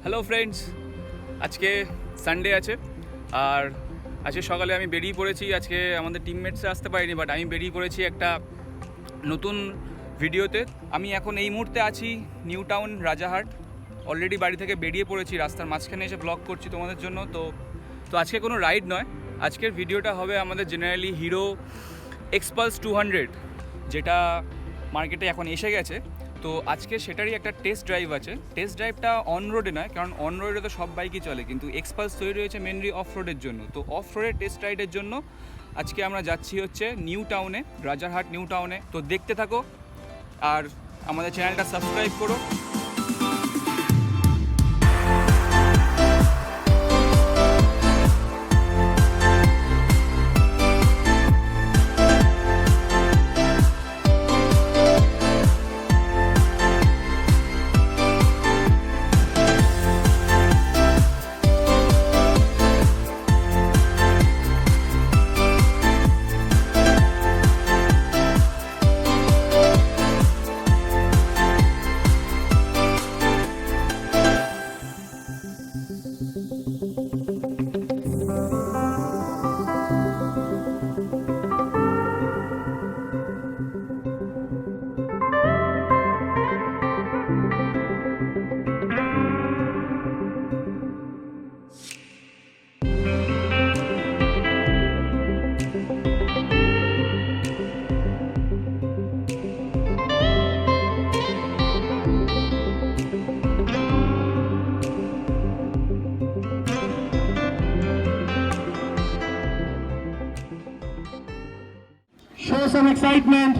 Hello friends, আজকে Sunday আছে আর আজকে সকালে আমি বেরিয়ে পড়েছি। আজকে আমাদের টিমমেটসে আসতে পারিনি, বাট আমি বেরিয়ে পড়েছি একটা নতুন ভিডিওতে। আমি এখন এই মুহূর্তে আছি নিউ টাউন রাজারহাট। অলরেডি বাড়ি থেকে বেরিয়ে পড়েছি, রাস্তার মাঝখানে এসে ব্লগ করছি তোমাদের জন্য। তো আজকে কোনো রাইড নয়, আজকের ভিডিওটা হবে আমাদের জেনারেলি হিরো এক্সপালস 200, যেটা মার্কেটে এখন এসে গেছে। তো আজকে সেটারই একটা টেস্ট ড্রাইভ আছে। টেস্ট ড্রাইভটা অন রোডে নয়, কারণ অন রোডে তো সব বাইকই চলে, কিন্তু এক্সপালস তৈরি হয়েছে মেনলি অফ রোডের জন্য। তো অফ রোডের টেস্ট রাইডের জন্য আজকে আমরা যাচ্ছি হচ্ছে নিউ টাউনে, রাজারহাট নিউ টাউনে। তো দেখতে থাকো আর আমাদের চ্যানেলটা সাবস্ক্রাইব করো। Show some excitement.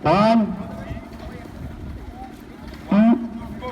One, two, go.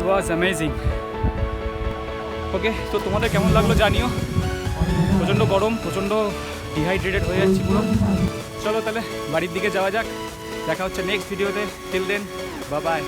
Was amazing. Okay, তো তোমাদের কেমন লাগলো জানিও। প্রচণ্ড গরম, প্রচণ্ড ডিহাইড্রেটেড হয়ে যাচ্ছি পুরো। চলো তাহলে বাড়ির দিকে যাওয়া যাক, দেখা হচ্ছে নেক্সট ভিডিওতে। Till then, bye by.